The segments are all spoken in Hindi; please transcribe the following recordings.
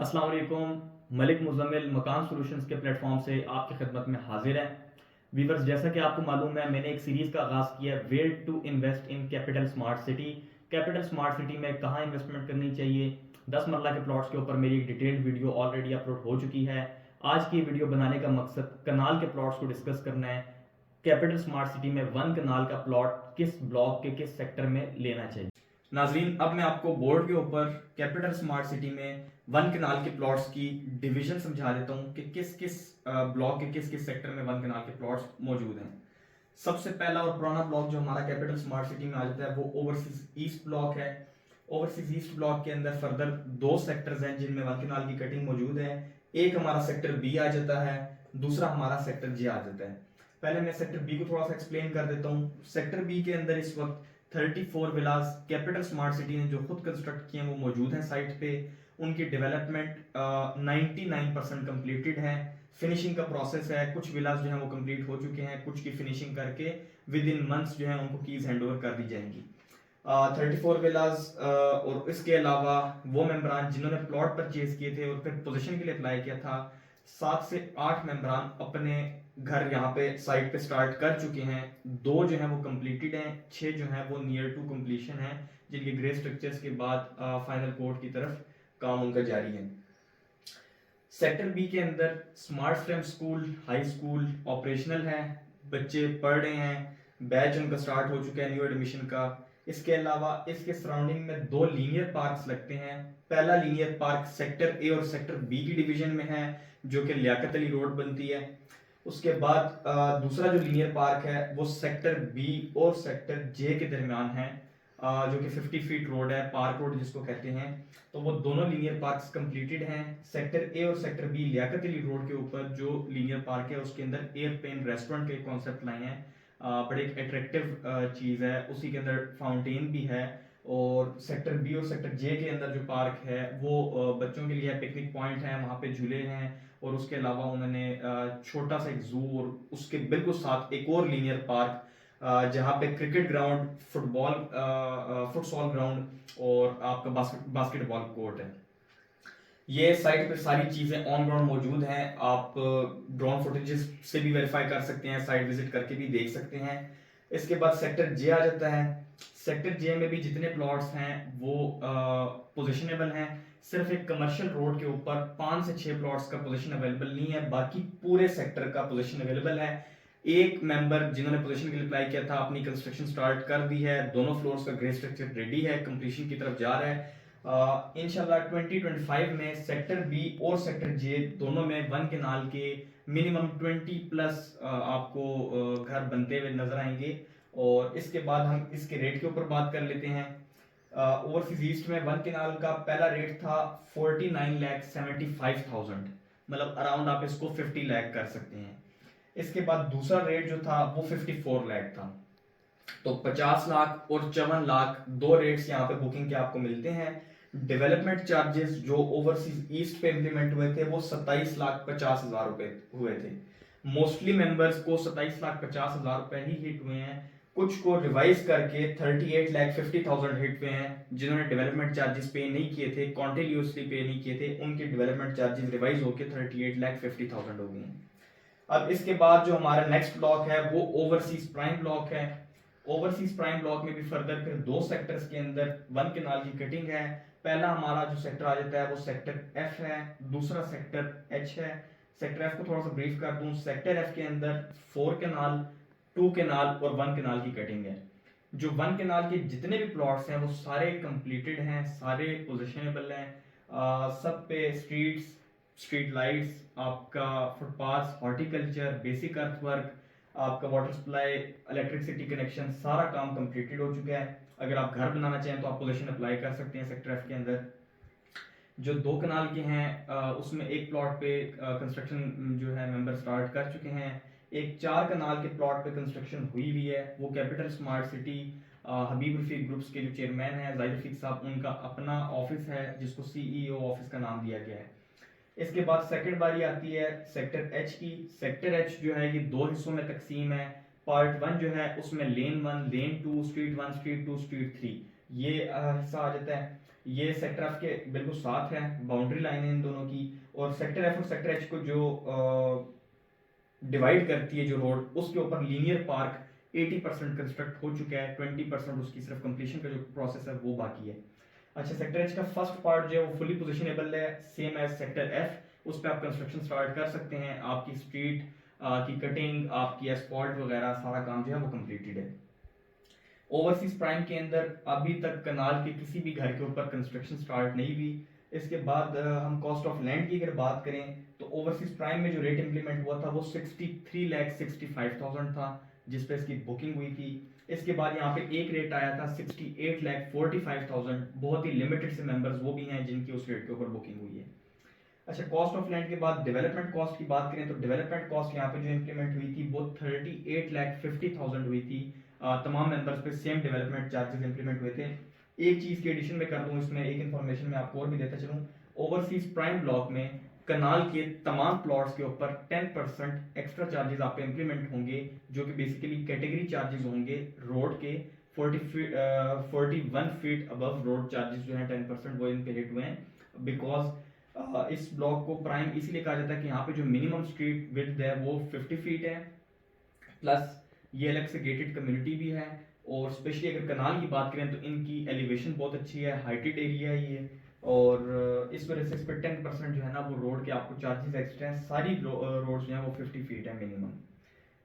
अस्सलाम वालेकुम। मलिक मुज़म्मिल मकान सॉल्यूशंस के प्लेटफॉर्म से आपकी खिदमत में हाजिर है। वीवर्स, जैसा कि आपको मालूम है, मैंने एक सीरीज़ का आगाज़ किया है, where to invest in capital smart city. Capital smart city में कहाँ इन्वेस्टमेंट करनी चाहिए। 10 मरला के प्लॉट्स के ऊपर मेरी एक डिटेल्ड वीडियो ऑलरेडी अपलोड हो चुकी है। आज की वीडियो बनाने का मकसद कनाल के प्लॉट्स को डिस्कस करना है। कैपिटल स्मार्ट सिटी में 1 कनाल का प्लॉट किस ब्लॉक के किस सेक्टर में लेना चाहिए। नाजरीन, अब मैं आपको बोर्ड के ऊपर कैपिटल स्मार्ट सिटी में 1 कनाल के प्लॉट्स की डिवीजन समझा देता हूँ कि किस किस ब्लॉक के किस किस सेक्टर में 1 कनाल के प्लॉट्स मौजूद हैं। सबसे पहला और पुराना ब्लॉक जो हमारा कैपिटल स्मार्ट सिटी में आ जाता है वो ओवरसीज ईस्ट ब्लॉक है। ओवरसीज ईस्ट ब्लॉक के अंदर फर्दर 2 सेक्टर्स हैं जिनमें 1 कनाल की कटिंग मौजूद है। एक हमारा सेक्टर बी आ जाता है, दूसरा हमारा सेक्टर जे आ जाता है। पहले मैं सेक्टर बी को थोड़ा सा एक्सप्लेन कर देता हूँ। सेक्टर बी के अंदर इस वक्त 34 विलास कैपिटल स्मार्ट सिटी ने जो खुद कंस्ट्रक्ट किए हैं वो मौजूद हैं साइट पे। उनकी डेवलपमेंट 99% कंप्लीटेड है। फिनिशिंग का प्रोसेस है, कुछ विलास जो हैं वो कंप्लीट हो चुके हैं, कुछ की फिनिशिंग करके विद इन मंथ्स जो है उनको कीज हैंडओवर कर दी जाएंगी। 34 विलास और इसके अलावा वो मेंबरान जिन्होंने प्लॉट परचेज किए थे और फिर पोजीशन के लिए अप्लाई किया था, 7 से 8 मेंबरान अपने घर यहाँ पे साइट पे स्टार्ट कर चुके हैं। 2 जो है वो कंप्लीटेड हैं, 6 जो है वो नियर टू कंप्लीशन है, जिनके ग्रे स्ट्रक्चर्स के बाद फाइनल कोड की तरफ काम उनका जारी है। सेक्टर बी के अंदर smart stem school, high school operational है, बच्चे पढ़ रहे हैं, बैच उनका स्टार्ट हो चुका है न्यू एडमिशन का। इसके अलावा इसके सराउंडिंग में 2 लीनियर पार्क्स लगते हैं। पहला लीनियर पार्क सेक्टर ए और सेक्टर बी की डिवीजन में है, जो कि लियाकत अली रोड बनती है। उसके बाद दूसरा जो लीनियर पार्क है वो सेक्टर बी और सेक्टर जे के दरमियान है, जो कि 50 फीट रोड है, पार्क रोड जिसको कहते हैं। तो वो दोनों लीनियर पार्क्स कंप्लीटेड हैं। सेक्टर ए और sector B Liaquat Ali road के ऊपर जो लीनियर पार्क है उसके अंदर एयरप्लेन रेस्टोरेंट के कॉन्सेप्ट लाए हैं। बड़े एक अट्रैक्टिव चीज़ है, उसी के अंदर फाउंटेन भी है। और सेक्टर बी और सेक्टर जे के अंदर जो पार्क है वो बच्चों के लिए पिकनिक पॉइंट है, वहाँ पे झूले हैं। और उसके अलावा उन्होंने छोटा सा एक जू और उसके बिल्कुल साथ एक और लीनियर पार्क जहाँ पे cricket ground, football futsal ground और आपका बास्केटबॉल कोर्ट है। ये साइट पे सारी चीजें ऑन ग्राउंड मौजूद हैं। आप ड्रोन फुटेजेस से भी वेरीफाई कर सकते हैं, साइट विजिट करके भी देख सकते हैं। इसके बाद सेक्टर जे आ जाता है। सेक्टर जे में भी जितने प्लॉट्स हैं वो पोजिशनेबल हैं। सिर्फ एक कमर्शियल रोड के ऊपर 5 से 6 प्लॉट्स का पोजीशन अवेलेबल नहीं है, बाकी पूरे सेक्टर का पोजीशन अवेलेबल है। एक मेंबर जिन्होंने पोजीशन के लिए अप्लाई किया था अपनी कंस्ट्रक्शन स्टार्ट कर दी है, दोनों फ्लोर्स का ग्रे स्ट्रक्चर रेडी है, कंप्लीशन की तरफ जा रहा है। इंशाल्लाह 2025 में सेक्टर बी और सेक्टर जे दोनों में 1 केनाल के मिनिमम 20 प्लस आपको घर बनते हुए नजर आएंगे। और इसके बाद हम इसके रेट के ऊपर बात कर लेते हैं। ओवरसीज ईस्ट में 1 केनाल का पहला रेट था 49,75,000, मतलब अराउंड आप इसको 50 लाख कर सकते हैं। इसके बाद दूसरा रेट जो था वो 54 लाख था। तो 50 लाख और 54 लाख 2 रेट्स यहाँ पे बुकिंग के आपको मिलते हैं। डेवलपमेंट चार्जेस जो ओवरसीज ईस्ट पे इंप्लीमेंट हुए थे वो 27,50,000 रुपए हुए थे। मोस्टली मेंबर्स को 27,50,000 रुपए ही हिट हुए हैं। कुछ को रिवाइज करके 38,50,000 हिट हुए हैं। जिन्होंने डेवलपमेंट चार्जेस पे नहीं किए थे, कॉन्टिन्यूसली पे नहीं किए थे, उनके डेवलपमेंट चार्जेस रिवाइज होकर 38,50,000 हो गए हैं। अब इसके बाद जो हमारा नेक्स्ट ब्लॉक है वो ओवरसीज प्राइम ब्लॉक है। ओवरसीज प्राइम ब्लॉक में भी फर्दर फिर 2 सेक्टर्स के अंदर 1 केनाल की कटिंग है। पहला हमारा जो सेक्टर आ जाता है वो सेक्टर एफ है, दूसरा सेक्टर एच है। सेक्टर एफ को थोड़ा सा ब्रीफ कर दूं। सेक्टर एफ के अंदर 4 केनाल, 2 केनाल और 1 केनाल की कटिंग है। जो 1 केनाल के जितने भी प्लॉट्स हैं वो सारे कंप्लीटेड हैं, सारे पोजिशनेबल हैं। सब पे स्ट्रीट्स, स्ट्रीट लाइट्स, आपका फुटपाथ, हॉर्टिकल्चर, बेसिक अर्थवर्क, आपका वाटर सप्लाई, इलेक्ट्रिसिटी कनेक्शन, सारा काम कंप्लीटेड हो चुका है। अगर आप घर बनाना चाहें तो आप पोजीशन अप्लाई कर सकते हैं सेक्टर एफ के अंदर। जो 2 कनाल के हैं उसमें एक प्लॉट पे कंस्ट्रक्शन जो है मेंबर स्टार्ट कर चुके हैं। एक 4 कनाल के प्लॉट पे कंस्ट्रक्शन हुई भी है। वो कैपिटल स्मार्ट सिटी हबीब रफीक ग्रुप्स के जो चेयरमैन हैं जाहिद रफीक साहब, उनका अपना ऑफिस है जिसको सीईओ ऑफिस का नाम दिया गया है। इसके बाद सेकंड बारी आती है सेक्टर एच की। सेक्टर एच जो है ये 2 हिस्सों में तकसीम है। पार्ट 1 जो है उसमें लेन 1, लेन 2, स्ट्रीट 1, स्ट्रीट 2, स्ट्रीट 3 ये हिस्सा आ जाता है। ये सेक्टर एफ के बिल्कुल साथ है, बाउंड्री लाइन है इन दोनों की। और सेक्टर एफ और सेक्टर एच को जो डिवाइड करती है जो रोड, उसके ऊपर लीनियर पार्क 80% कंस्ट्रक्ट हो चुका है, 20% उसकी सिर्फ कंप्लीशन का जो प्रोसेस है वो बाकी है। अच्छा, सेक्टर एच का फर्स्ट पार्ट जो है वो फुली पोजिशनेबल है, सेम एज सेक्टर एफ। उस पर आप कंस्ट्रक्शन स्टार्ट कर सकते हैं, आपकी स्ट्रीट की कटिंग, आपकी एस्फॉल्ट वगैरह सारा काम जो है वो कंप्लीटेड है। ओवरसीज प्राइम के अंदर अभी तक कनाल के किसी भी घर के ऊपर कंस्ट्रक्शन स्टार्ट नहीं हुई। इसके बाद हम कॉस्ट ऑफ लैंड की अगर बात करें तो ओवरसीज प्राइम में जो रेट इंप्लीमेंट हुआ था वो 63,65,000 था, जिस पे इसकी बुकिंग हुई थी। इसके बाद यहाँ पे एक रेट आया था 68,45,000, बहुत ही लिमिटेड से मेंबर्स वो भी हैं जिनकी उस रेट के ऊपर बुकिंग हुई है। अच्छा, कॉस्ट ऑफ लैंड के बाद डेवलपमेंट कॉस्ट की बात करें तो डेवलपमेंट कॉस्ट यहाँ पे जो इंप्लीमेंट हुई थी वो 38,50,000 हुई थी। तमाम मेंबर्स पे सेम डेवलपमेंट चार्जेस इंप्लीमेंट हुए थे। एक चीज की एडिशन में कर दूं, इसमें एक इन्फॉर्मेशन मैं आपको और भी देता चलूं। ओवरसीज प्राइम ब्लॉक में कनाल के तमाम प्लॉट्स के ऊपर 10% एक्स्ट्रा चार्जेस आप पे इंप्लीमेंट होंगे, जो कि बेसिकली कैटेगरी चार्जेस होंगे रोड के। 41 फीट अबव रोड चार्जेस जो है 10% वो इन पे हिट हुए हैं। बिकॉज इस ब्लॉक को प्राइम इसीलिए कहा जाता है कि यहाँ पे जो मिनिमम स्ट्रीट विड्थ है वो 50 फीट है, प्लस ये अलग से गेटेड कम्युनिटी भी है। और स्पेशली अगर कनाल की बात करें तो इनकी एलिवेशन बहुत अच्छी है, हाइटेड एरिया है ये। और इस वजह से इस पर 10% जो है ना वो रोड के आपको चार्जेस एक्स्ट्रा हैं। सारी रोड्स जो हैं वो 50 फीट है मिनिमम।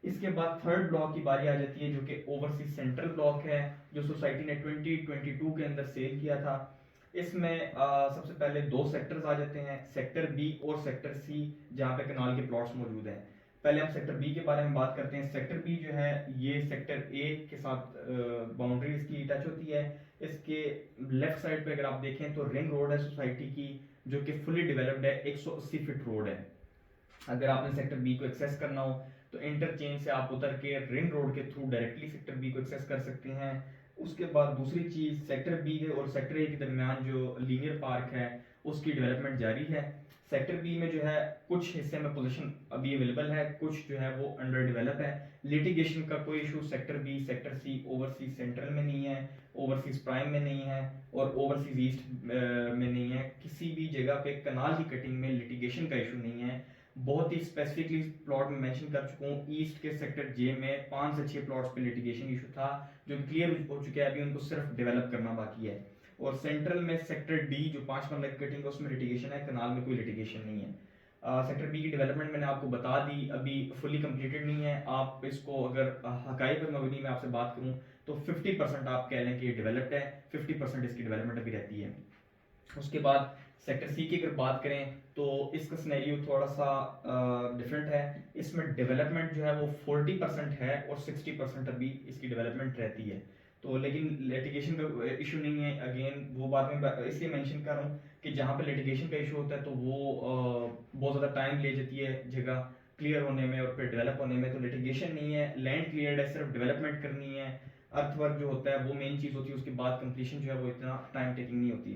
इसके बाद थर्ड ब्लॉक की बारी आ जाती है, जो कि ओवरसीज सेंट्रल ब्लॉक है, जो सोसाइटी ने 2022 के अंदर सेल किया था। इसमें सबसे पहले दो सेक्टर्स आ जाते हैं, सेक्टर बी और सेक्टर सी, जहाँ पे कनाल के प्लॉट्स मौजूद हैं। पहले हम सेक्टर बी के बारे में बात करते हैं। सेक्टर बी जो है ये सेक्टर ए के साथ बाउंड्री इसकी टच होती है। इसके लेफ्ट साइड पे अगर आप देखें तो रिंग रोड है सोसाइटी की, जो कि फुली डेवलप्ड है, 180 फीट रोड है। अगर आपने सेक्टर बी को एक्सेस करना हो तो इंटरचेंज से आप उतर के रिंग रोड के थ्रू डायरेक्टली सेक्टर बी को एक्सेस कर सकते हैं। उसके बाद दूसरी चीज, सेक्टर बी और सेक्टर ए के दरमियान जो लीनियर पार्क है उसकी डेवलपमेंट जारी है। सेक्टर बी में जो है कुछ हिस्से में पोजीशन अभी अवेलेबल है, कुछ जो है वो अंडर डेवलप है। लिटिगेशन का कोई issue sector B sector C overseas central में नहीं है, ओवरसीज प्राइम में नहीं है, और ओवरसीज ईस्ट में नहीं है। किसी भी जगह पे कनाल की कटिंग में लिटिगेशन का इशू नहीं है। बहुत ही स्पेसिफिकली प्लॉट में मेंशन कर चुका हूँ, ईस्ट के सेक्टर जे में 5 से 6 प्लॉट्स पे लिटिगेशन इशू था, जो क्लियर हो चुका है, अभी उनको सिर्फ डेवलप करना बाकी है। और सेंट्रल में सेक्टर डी जो 5 नंबर कटिंग है उसमें लिटिगेशन है, कनाल में कोई लिटिगेशन नहीं है। सेक्टर बी की डेवलपमेंट मैंने आपको बता दी, अभी फुली कंप्लीटेड नहीं है। आप इसको अगर हकाई पर मबनी में आपसे बात करूं तो 50% आप कह लें कि डेवलप्ड है, 50% इसकी डेवलपमेंट अभी रहती है। उसके बाद सेक्टर सी की अगर बात करें तो इसका सिनेरियो थोड़ा सा डिफरेंट है। इसमें डेवलपमेंट जो है वो 40% है और 60% अभी इसकी डेवलपमेंट रहती है। तो लेकिन लिटिगेशन का इशू नहीं है, अगेन वो बात में इसलिए मेंशन कर रहा हूँ कि जहाँ पे लिटिगेशन का इशू होता है तो वो बहुत ज़्यादा टाइम ले जाती है जगह क्लियर होने में और फिर डेवलप होने में। तो लिटिगेशन नहीं है, लैंड क्लियर है, सिर्फ डेवलपमेंट करनी है। अर्थवर्क जो होता है वो मेन चीज़ होती है, उसके बाद कंप्लीशन जो है वो इतना टाइम टेकिंग नहीं होती।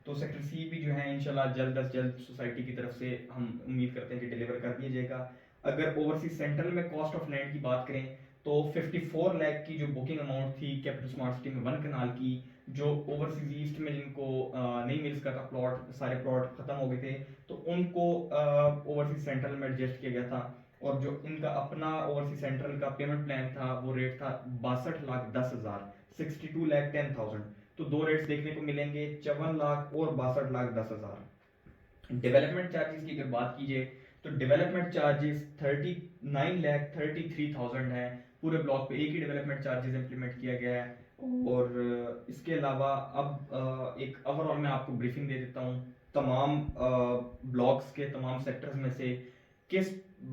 तो सेक्टर सी भी जो है इंशाल्लाह जल्द अज जल्द सोसाइटी की तरफ से हम उम्मीद करते हैं कि डिलीवर कर दिया जाएगा। अगर ओवरसीज सेंट्रल में कॉस्ट ऑफ लैंड की बात करें तो 54 लाख की जो बुकिंग अमाउंट थी कैपिटल स्मार्ट सिटी में 1 कनाल की, जो ओवरसीज ईस्ट में जिनको नहीं मिल सका था, प्लॉट सारे प्लॉट खत्म हो गए थे, तो उनको ओवरसीज सेंट्रल में एडजस्ट किया गया था। और जो इनका अपना ओवरसीज सेंट्रल का पेमेंट प्लान था वो रेट था 62,10,000, 62,10,000। तो दो रेट्स देखने को मिलेंगे, 54 लाख और 62,10,000। डेवलपमेंट चार्जेस की अगर बात कीजिए तो डेवलपमेंट चार्जेस 39,33,000 है। पूरे ब्लॉक पे एक ही डेवलपमेंट चार्जेस इंप्लीमेंट किया गया है। और इसके अलावा अब एक ओवरऑल मैं आपको ब्रीफिंग दे देता हूँ तमाम ब्लॉक्स के तमाम सेक्टर्स में से किस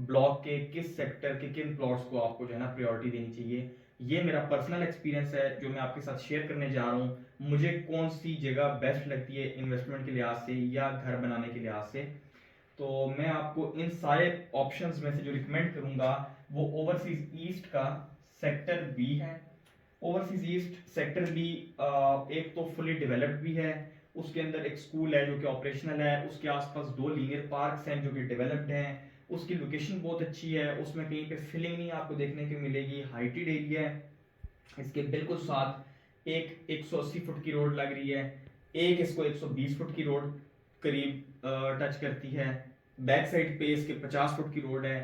ब्लॉक के किस सेक्टर के किन प्लॉट्स को आपको जो है ना प्रायोरिटी देनी चाहिए। ये मेरा पर्सनल एक्सपीरियंस है जो मैं आपके साथ शेयर करने जा रहा हूँ। मुझे कौन सी जगह बेस्ट लगती है इन्वेस्टमेंट के लिहाज से या घर बनाने के लिहाज से, तो मैं आपको इन सारे ऑप्शंस में से जो रिकमेंड करूंगा वो ओवरसीज ईस्ट का सेक्टर बी है। ओवरसीज ईस्ट सेक्टर बी एक तो फुली डेवलप्ड भी है, उसके अंदर एक स्कूल है जो कि ऑपरेशनल है, उसके आसपास 2 लीनियर पार्क्स हैं जो कि डेवलप्ड हैं, उसकी लोकेशन बहुत अच्छी है, उसमें कहीं पे फिलिंग नहीं आपको देखने को मिलेगी, हाइटेड एरिया है। इसके बिल्कुल साथ एक 180 फुट की रोड लग रही है। एक इसको 120 फुट की रोड करीब टच करती है, बैक साइड पे इसके 50 फुट की रोड है।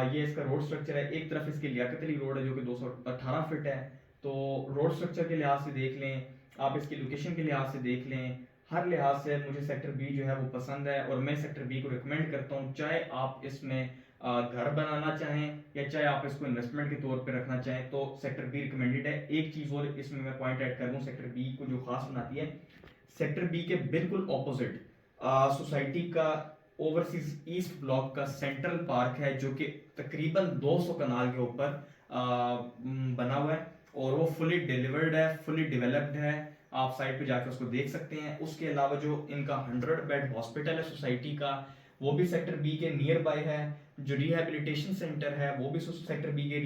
ये इसका रोड स्ट्रक्चर है। एक तरफ इसकी लियाकत अली रोड है जो कि 218 फीट है। तो रोड स्ट्रक्चर के लिहाज से देख लें, आप इसकी लोकेशन के लिहाज से देख लें, हर लिहाज से मुझे सेक्टर बी जो है वो पसंद है और मैं सेक्टर बी को रिकमेंड करता हूँ। चाहे आप इसमें घर बनाना चाहें या चाहे आप इसको इन्वेस्टमेंट के तौर पे रखना चाहें तो सेक्टर बी रिकमेंडेड है। एक चीज़ और इसमें मैं पॉइंट ऐड कर दूं सेक्टर बी को जो खास बनाती है, सेक्टर बी के बिल्कुल ऑपोजिट सोसाइटी का ओवरसीज ईस्ट ब्लॉक का सेंट्रल पार्क है जो कि तकरीबन 200 कनाल के ऊपर बना हुआ है और वो फुली डिलीवर्ड है, फुली डेवलप्ड है। आप साइट पे जाकर उसको देख सकते हैं। उसके अलावा जो इनका 100 बेड हॉस्पिटल है सोसाइटी का, वो भी सेक्टर बी के नियर बाय है। जो रिहैबिलिटेशन सेंटर है वो भी सेक्टर बी के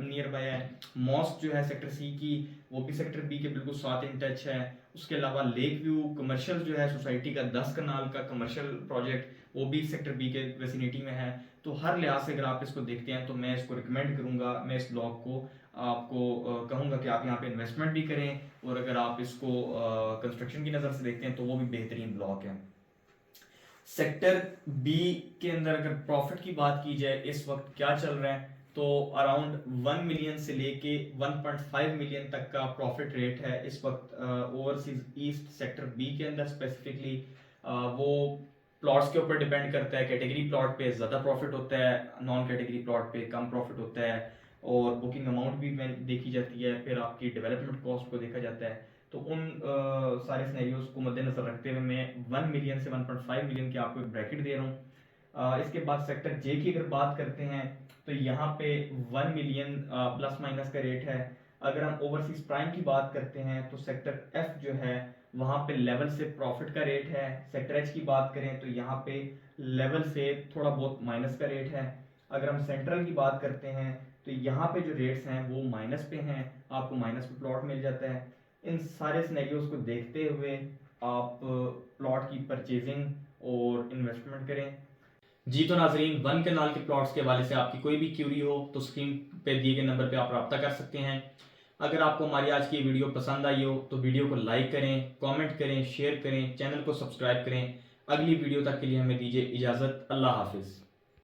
नियर बाय है। मॉस्क जो है सेक्टर सी की, वो भी सेक्टर बी के बिल्कुल साथ इन टच है। उसके अलावा लेक व्यू कमर्शियल जो है सोसाइटी का 10 कनाल का कमर्शियल प्रोजेक्ट, वो भी सेक्टर बी के वेसिनिटी में है। तो हर लिहाज से अगर आप इसको देखते हैं तो मैं इसको रिकमेंड करूंगा। मैं इस ब्लॉक को आपको कहूंगा कि आप यहाँ पे इन्वेस्टमेंट भी करें और अगर आप इसको कंस्ट्रक्शन की नज़र से देखते हैं तो वो भी बेहतरीन ब्लॉक है। सेक्टर बी के अंदर अगर प्रॉफिट की बात की जाए इस वक्त क्या चल रहा है तो अराउंड 1 मिलियन से लेके 1.5 मिलियन तक का प्रॉफिट रेट है इस वक्त ओवरसीज ईस्ट सेक्टर बी के अंदर स्पेसिफिकली। वो प्लॉट्स के ऊपर डिपेंड करता है। कैटेगरी प्लॉट पे ज़्यादा प्रॉफिट होता है, नॉन कैटेगरी प्लॉट पे कम प्रॉफिट होता है और बुकिंग अमाउंट भी देखी जाती है, फिर आपकी डेवलपमेंट कॉस्ट को देखा जाता है। तो उन सारे सिनेरियोज को मद्देनजर रखते हुए मैं 1 मिलियन से 1.5 मिलियन की आपको एक ब्रैकेट दे रहा हूँ। इसके बाद सेक्टर जे की अगर बात करते हैं तो यहाँ पे 1 मिलियन प्लस माइनस का रेट है। अगर हम ओवरसीज प्राइम की बात करते हैं तो सेक्टर एफ जो है वहाँ पे लेवल से प्रॉफिट का रेट है। सेक्टर एच की बात करें तो यहाँ पे लेवल से थोड़ा बहुत माइनस का रेट है। अगर हम सेंट्रल की बात करते हैं तो यहाँ पे जो रेट्स हैं वो माइनस पे हैं, आपको माइनस पे प्लॉट मिल जाता है। इन सारे सिनेरियोज को देखते हुए आप प्लॉट की परचेजिंग और इन्वेस्टमेंट करें। जी तो नाजरीन, 1 कनाल के प्लॉट्स के हवाले से आपकी कोई भी क्यूरी हो तो स्क्रीन पे दिए गए नंबर पे आप रब्ता कर सकते हैं। अगर आपको हमारी आज की वीडियो पसंद आई हो तो वीडियो को लाइक करें, कमेंट करें, शेयर करें, चैनल को सब्सक्राइब करें। अगली वीडियो तक के लिए हमें दीजिए इजाज़त। अल्लाह हाफिज़।